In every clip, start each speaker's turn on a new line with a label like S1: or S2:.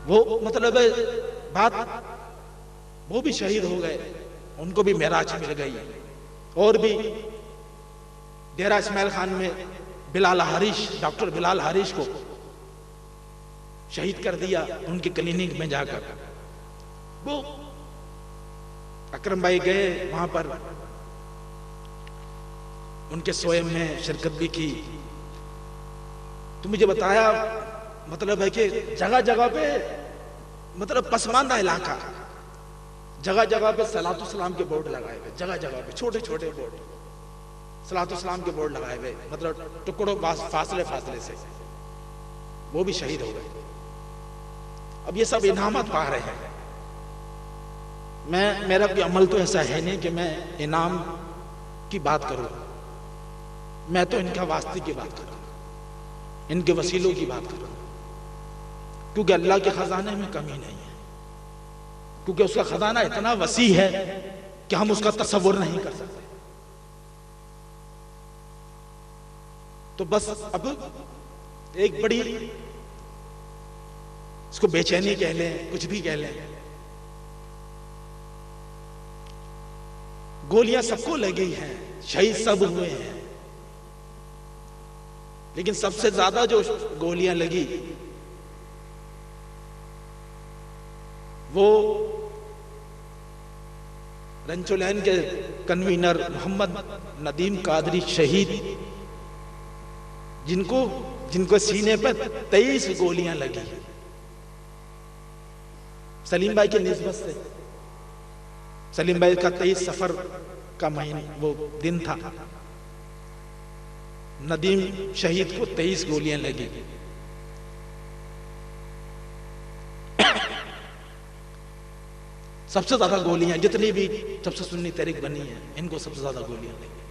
S1: وہ مطلب ہے بات، وہ بھی شہید ہو گئے، ان کو بھی معراج مل گئی. اور بھی ڈیرہ اسماعیل خان میں بلال حریش، ڈاکٹر بلال حریش کو شہید کر دیا ان کی کلینک میں جا کر. وہ اکرم بھائی گئے وہاں پر، ان کے سوئم میں شرکت بھی کی. تو مجھے بتایا مطلب ہے کہ جگہ جگہ پہ مطلب پسماندہ علاقہ، جگہ جگہ پہ صلاۃ السلام کے بورڈ لگائے ہوئے، جگہ جگہ پہ چھوٹے چھوٹے بورڈ صلاۃ السلام کے بورڈ لگائے ہوئے، مطلب ٹکڑوں فاصلے فاصلے سے. وہ بھی شہید ہو گئے. اب یہ سب انعامات پا رہے ہیں. میرا بھی عمل تو ایسا ہے نہیں کہ میں انعام کی بات کروں، میں تو ان کا واسطے کی بات کروں، ان کے وسیلوں کی بات کروں، کیونکہ اللہ کے خزانے میں کمی نہیں ہے، کیونکہ اس کا خزانہ اتنا وسیع ہے کہ ہم اس کا تصور نہیں کر سکتے. تو بس اب ایک بڑی اس کو بے چینی کہہ لیں، کچھ بھی کہہ لیں، گولیاں سب کو لگی ہیں، شہید سب ہوئے ہیں، لیکن سب سے زیادہ جو گولیاں لگی وہ رنچولین کے کنوینر محمد ندیم قادری شہید، جن کو سینے پر 23 گولیاں لگی. سلیم بھائی کی نسبت سے، سلیم بھائی کا 23 سفر کا مہینہ وہ دن تھا، ندیم شہید کو 23 گولیاں لگی. سب سے زیادہ گولیاں جتنی بھی جب سے سنی تحریک بنی ہے، ان کو سب سے زیادہ گولیاں لگی،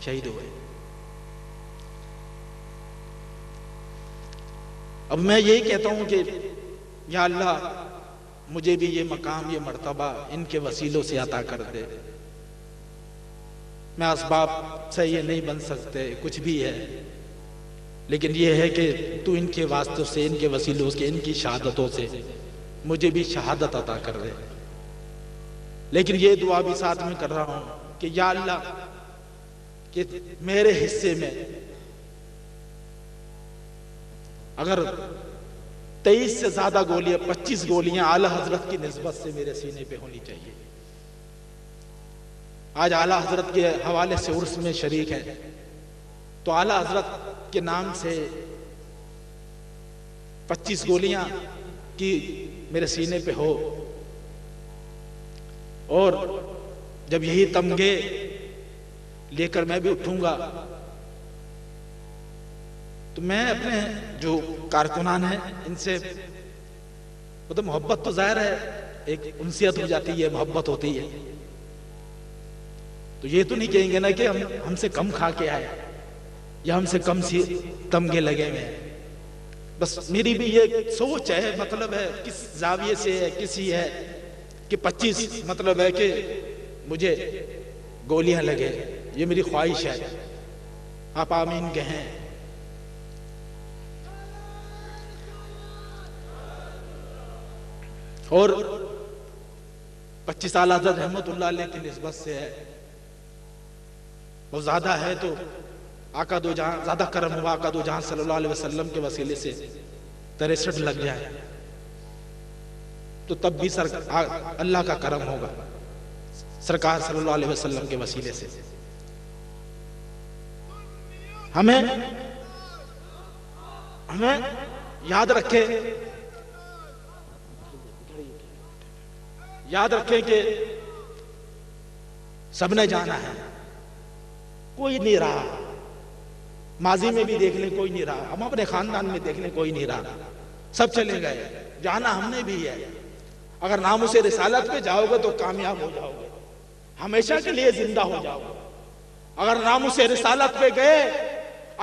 S1: شہید ہوئے. اب میں یہی کہتا ہوں کہ یا اللہ مجھے بھی یہ مقام، یہ مرتبہ ان کے وسیلوں سے عطا کر دے. میں اسباب سے یہ نہیں بن سکتے، کچھ بھی ہے، لیکن یہ ہے کہ تو ان کے واسطوں سے، ان کے وسیلوں سے، ان کی شہادتوں سے مجھے بھی شہادت عطا کر دے. لیکن یہ دعا بھی ساتھ میں کر رہا ہوں کہ یا اللہ کہ میرے حصے میں اگر 23 سے زیادہ گولیاں، 25 گولیاں اعلیٰ حضرت کی نسبت سے میرے سینے پہ ہونی چاہیے. آج اعلیٰ حضرت کے حوالے سے عرس میں شریک ہے، تو اعلیٰ حضرت کے نام سے 25 گولیاں کی میرے سینے پہ ہو. اور جب یہی تمغے لے کر میں بھی اٹھوں گا تو میں اپنے جو کارکنان ہیں ان سے مطلب محبت تو ظاہر ہے، ایک انسیت ہو جاتی ہے، محبت ہوتی ہے. تو یہ تو نہیں کہیں گے نا کہ ہم سے کم کھا کے آئے یا ہم سے کم سی تمغے لگے ہوئے ہیں. بس میری بھی یہ سوچ ہے، مطلب ہے کس زاویے سے ہے، کسی ہے کہ 25 مطلب ہے کہ مجھے گولیاں لگے. یہ میری خواہش ہے، آپ آمین کہیں. اور 25 اعلیٰ حضرت رحمت اللہ علیہ کی نسبت سے ہے، وہ زیادہ ہے تو آقا دو جہاں زیادہ کرم ہوا، آقا دو جہاں صلی اللہ علیہ وسلم کے وسیلے سے 63 لگ جائے تو تب بھی اللہ کا کرم ہوگا سرکار صلی اللہ علیہ وسلم کے وسیلے سے. ہمیں یاد رکھیں کہ سب نے جانا ہے، کوئی نہیں رہا. ماضی میں بھی دیکھ لیں کوئی نہیں رہا، ہم اپنے خاندان میں دیکھ لیں کوئی نہیں رہا، سب چلے گئے. جانا ہم نے بھی ہے. اگر ناموس رسالت پہ جاؤ گے تو کامیاب ہو جاؤ گے، ہمیشہ کے لیے زندہ ہو جاؤ گے. اگر ناموس رسالت پہ گئے،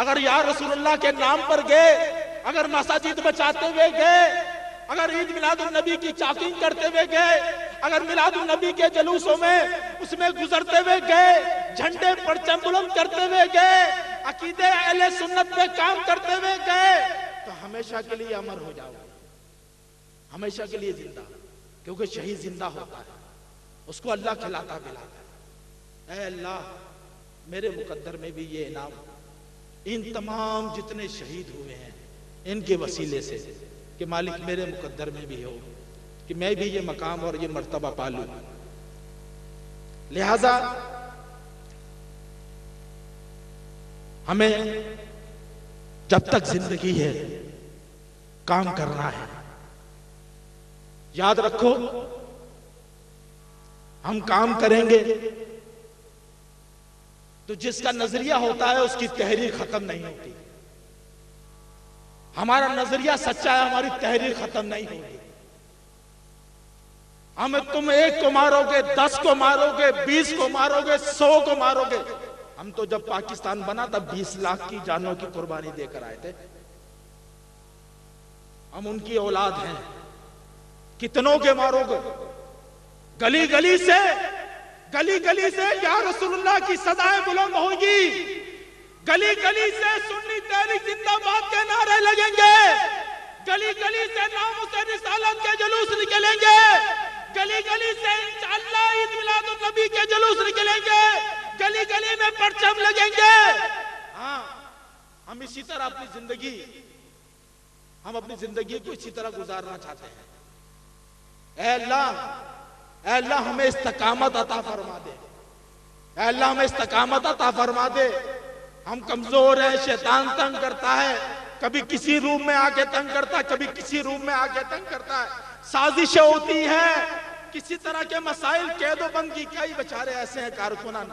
S1: اگر یا رسول اللہ کے نام پر گئے، اگر مساجد بچاتے ہوئے گئے، اگر عید میلاد النبی کی چاکنگ کرتے ہوئے گئے، اگر میلاد النبی کے جلوسوں میں اس میں گزرتے ہوئے گئے، جھنڈے پرچم بلند کرتے ہوئے گئے، عقیدے اہل سنت پہ کام کرتے ہوئے گئے، تو ہمیشہ کے لیے امر ہو جاؤ. ہمیشہ کے لیے زندہ، کیونکہ شہید زندہ ہوتا ہے، اس کو اللہ کھلاتا پلاتا ہے۔ اے اللہ میرے مقدر میں بھی یہ انعام ان تمام جتنے شہید ہوئے ہیں ان کے وسیلے سے، کہ مالک میرے مقدر میں بھی ہو کہ میں بھی یہ مقام اور یہ مرتبہ پالوں۔ لہذا ہمیں جب تک زندگی ہے کام کرنا ہے۔ یاد رکھو ہم کام کریں گے تو جس کا نظریہ ہوتا ہے اس کی تحریر ختم نہیں ہوتی۔ ہمارا نظریہ سچا ہے، ہماری تحریر ختم نہیں ہوگی۔ تم ایک کو مارو گے، 10 کو مارو گے، 20 کو مارو گے، 100 کو مارو گے۔ ہم تو جب پاکستان بنا تب 20 لاکھ کی جانوں کی قربانی دے کر آئے تھے۔ ہم ان کی اولاد ہیں، کتنوں کے مارو گے؟ گلی گلی سے یا رسول اللہ کی صدائیں بلند ہوگی، گلی گلی سے سنی تحریک زندہ باد کے نعرے لگیں گے، گلی گلی سے ناموس رسالت کے جلوس نکلیں گے، گلی گلی سے انشاءاللہ عید میلاد النبی کے جلوس نکلیں گے، گلی گلی میں پرچم لگیں گے۔ ہاں ہم اسی طرح اپنی زندگی کو اسی طرح گزارنا چاہتے ہیں۔ اے اللہ ہمیں استقامت عطا فرما دے، اے اللہ ہمیں استقامت عطا فرما دے۔ ہم کمزور ہیں، شیطان تنگ کرتا ہے، کبھی کسی روم میں آ کے تنگ کرتا ہے، کبھی کسی روم میں آ کے تنگ کرتا ہے، سازشیں ہوتی ہیں کسی طرح کے مسائل۔ قید و بند کی کئی بیچارے ایسے ہیں کارکنان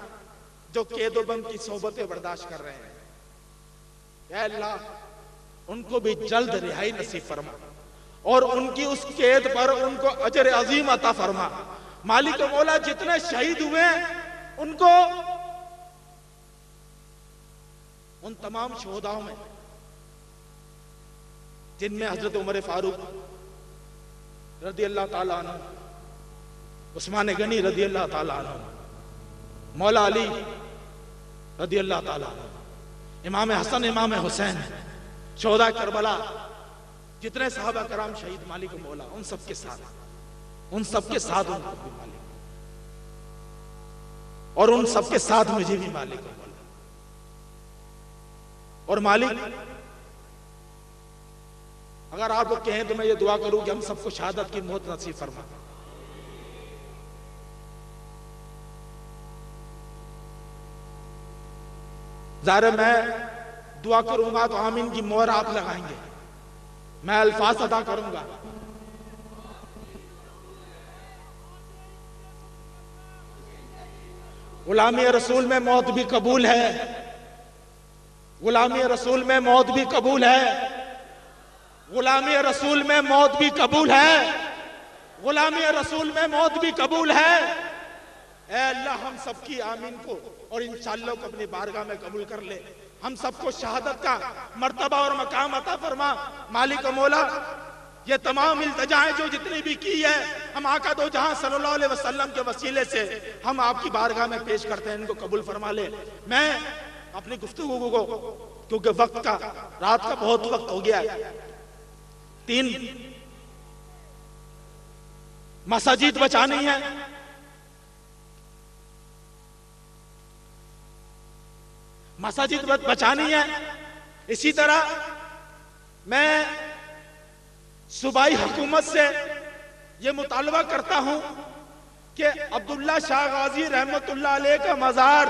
S1: جو قید و بند کی صحبتیں برداشت کر رہے ہیں۔ اے اللہ ان کو بھی جلد رہائی نصیب فرما اور ان کی اس قید پر ان کو اجر عظیم عطا فرما۔ مالک و مولا جتنے شہید ہوئے ہیں ان کو، ان تمام شہداؤں میں جن میں حضرت عمر فاروق رضی اللہ تعالیٰ عنہ، عثمان غنی رضی اللہ تعالیٰ عنہ، مولا علی رضی اللہ تعالیٰ عنہ، امام حسن امام حسین، شہداء کربلا، جتنے صحابہ کرام شہید، مالک و مولا ان سب کے ساتھ ان کو بھی مالک، اور ان سب کے ساتھ مجھے بھی مالک و مولا۔ اور مالک اگر آپ لوگ کہیں تو میں یہ دعا کروں کہ ہم سب کو شہادت کی موت نصیب فرما۔ ظاہر میں دعا کروں گا تو آمین کی مہر آپ لگائیں گے، میں الفاظ ادا کروں گا۔ غلامی رسول میں موت بھی قبول ہے، غلامی رسول میں موت بھی قبول ہے، غلامی رسول میں موت بھی قبول ہے، غلامی رسول میں موت بھی قبول ہے۔ اے اللہ ہم سب کی آمین کو اور انشاءاللہ کو اپنی بارگاہ میں قبول کر لے، ہم سب کو شہادت کا مرتبہ اور مقام عطا فرما۔ مالک و مولا یہ تمام التجائیں جو جتنی بھی کی ہے ہم آقا دو جہاں صلی اللہ علیہ وسلم کے وسیلے سے ہم آپ کی بارگاہ میں پیش کرتے ہیں، ان کو قبول فرما لے۔ میں اپنی گفتگو کو کیونکہ وقت کا، رات کا بہت وقت ہو گیا ہے، 3 مساجد بچانی ہے، مساجد بچانی ہے۔ اسی طرح میں صوبائی حکومت سے یہ مطالبہ کرتا ہوں کہ عبداللہ شاہ غازی رحمت اللہ علیہ کا مزار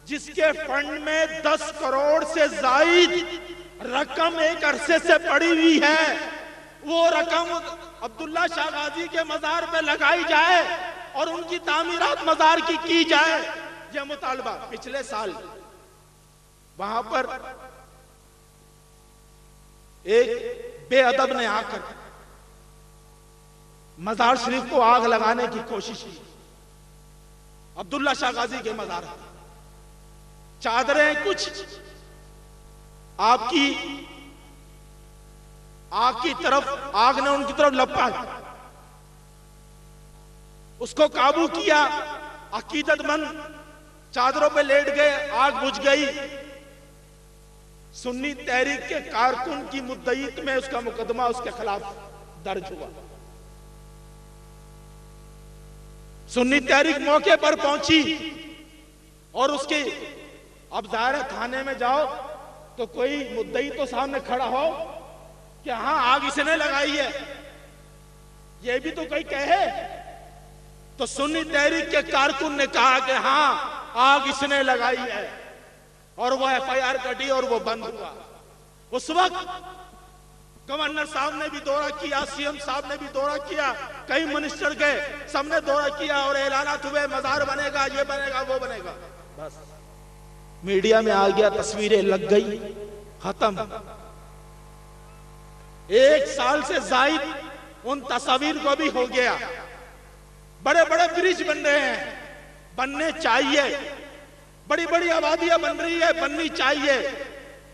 S1: جس کے فنڈ میں 10 کروڑ سے زائد رقم ایک عرصے سے پڑی ہوئی ہے، وہ رقم عبداللہ شاہ غازی کے مزار پہ لگائی جائے اور ان کی تعمیرات مزار کی جائے۔ یہ مطالبہ پچھلے سال وہاں پر ایک بے ادب نے آ کر مزار شریف کو آگ لگانے کی کوشش کی، عبداللہ شاہ غازی کے مزار، چادریں کچھ آپ کی آگ کی طرف، آگ نے ان کی طرف لپا، اس کو قابو کیا، عقیدت مند چادروں پہ لیٹ گئے، آگ بجھ گئی۔ سنی تحریک کے کارکن کی مدعیت میں اس کا مقدمہ اس کے خلاف درج ہوا. سنی تحریک موقع پر پہنچی اور اس کے اب ظاہر ہے تھانے میں جاؤ تو کوئی مدعی تو سامنے کھڑا ہو کہ ہاں آگ اس نے لگائی ہے، یہ بھی تو کوئی کہے. تو سنی تحریک کے کارکن نے کہا کہ ہاں آگ اس نے لگائی ہے، اور وہ ایف آئی آر کٹی اور وہ بند ہوا. اس وقت گورنر صاحب نے بھی دورہ کیا، سی ایم صاحب نے بھی دورہ کیا، کئی منسٹر گئے، سب نے دورہ کیا اور اعلانات ہوئے مزار بنے گا، یہ بنے گا، وہ بنے گا. بس میڈیا میں آ گیا، تصویریں لگ گئی، ختم. 1 سال سے زائد ان تصاویر کو بھی ہو گیا. بڑے بڑے برج بن رہے ہیں، بننے چاہیے، بڑی بڑی آبادیاں بن رہی ہے، بننی چاہیے،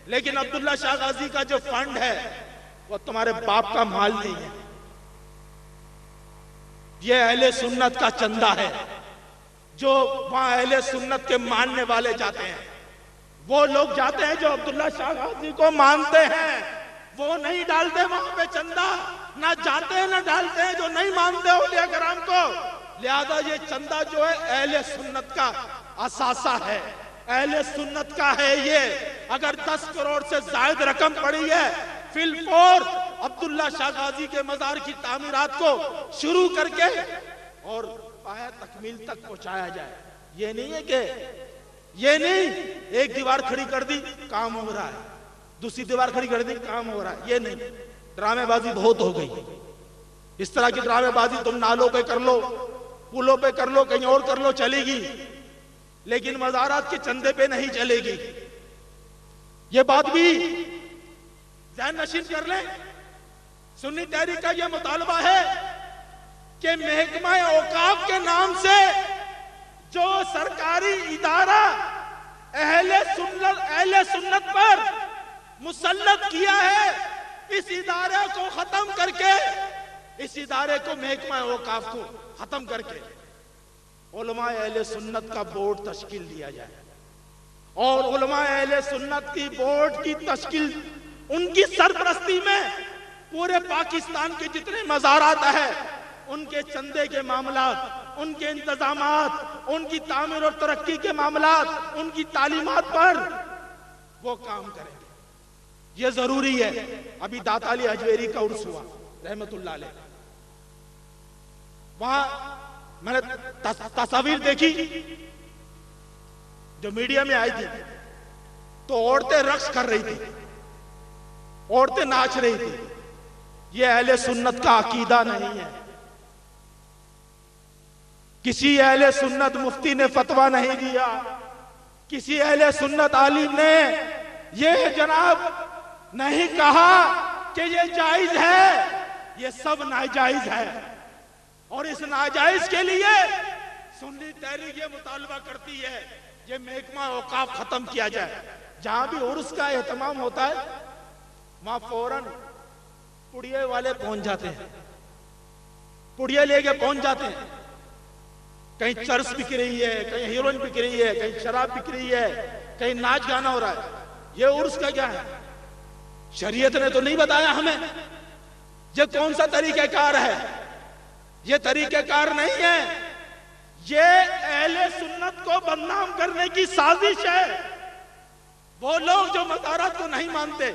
S1: لیکن عبداللہ شاہ غازی کا جو فنڈ ہے وہ تمہارے باپ کا مال نہیں ہے. یہ اہل سنت کا چندہ ہے. جو وہاں اہل سنت کے ماننے والے جاتے ہیں، وہ لوگ جاتے ہیں جو عبداللہ شاہ غازی کو مانتے ہیں، وہ نہیں ڈالتے وہاں پہ چندہ. نہ جاتے ہیں نہ ڈالتے ہیں جو نہیں مانتے اولیاء کرام کو. لہذا یہ چندہ جو ہے اہل سنت کا اثاثہ ہے، اہل سنت کا ہے. یہ اگر 10 کروڑ سے زائد رقم پڑی ہے، فی الفور عبداللہ شاہ غازی کے مزار کی تعمیرات کو شروع کر کے اور پایہ تکمیل تک پہنچایا جائے. یہ نہیں ہے کہ یہ نہیں ایک دیوار کھڑی کر دی کام ہو رہا ہے، دوسری دیوار کھڑی کر دی کام ہو رہا ہے. یہ نہیں، ڈرامے بازی بہت ہو گئی. اس طرح کی ڈرامے بازی تم نالوں پہ کر لو، پلوں پہ کر لو، کہیں اور کر لو، چلے گی، لیکن مزارات کے چندے پہ نہیں چلے گی. یہ بات بھی ذہن نشین کر لیں. سنی تحریک کا یہ مطالبہ ہے کہ محکمہ اوقاف کے نام سے جو سرکاری ادارہ اہل سنت پر مسلط کیا ہے، اس ادارے کو ختم کر کے، اس ادارے کو محکمہ اوقاف کو ختم کر کے علماء اہل سنت کا بورڈ تشکیل دیا جائے. اور علماء اہل سنت کی بورڈ کی تشکیل، ان کی سرپرستی میں پورے پاکستان کے جتنے مزارات ہیں ان کے چندے کے معاملات، ان کے انتظامات، ان کی تعمیر اور ترقی کے معاملات، ان کی تعلیمات پر وہ کام کریں گے. یہ ضروری ہے. ابھی داتا علی حجویری کا عرس ہوا رحمت اللہ علیہ، وہاں میں نے تصاویر دیکھی جو میڈیا میں آئی تھی، تو عورتیں رقص کر رہی تھی، عورتیں ناچ رہی تھی. یہ اہل سنت کا عقیدہ نہیں ہے. کسی اہل سنت مفتی نے فتویٰ نہیں دیا، کسی اہل سنت عالم نے یہ جناب نہیں کہا کہ یہ جائز ہے. یہ سب ناجائز ہے، اور اس ناجائز کے لیے سنی تحریک یہ مطالبہ کرتی ہے یہ محکمہ اوقاف ختم کیا جائے. جہاں بھی عرس کا اہتمام ہوتا ہے وہاں فوراً پڑیے والے پہنچ جاتے ہیں، پڑیے لے کے پہنچ جاتے ہیں. کہیں چرس بک رہی ہے، کہیں ہیروئن بک رہی ہے، کہیں شراب بک رہی ہے، کہیں ناچ گانا ہو رہا ہے. یہ عرس کا کیا ہے؟ شریعت نے تو نہیں بتایا ہمیں. یہ کون سا طریقہ کار ہے؟ یہ طریقہ کار نہیں ہے. یہ اہل سنت کو بدنام کرنے کی سازش ہے. وہ لوگ جو مزارات کو نہیں مانتے،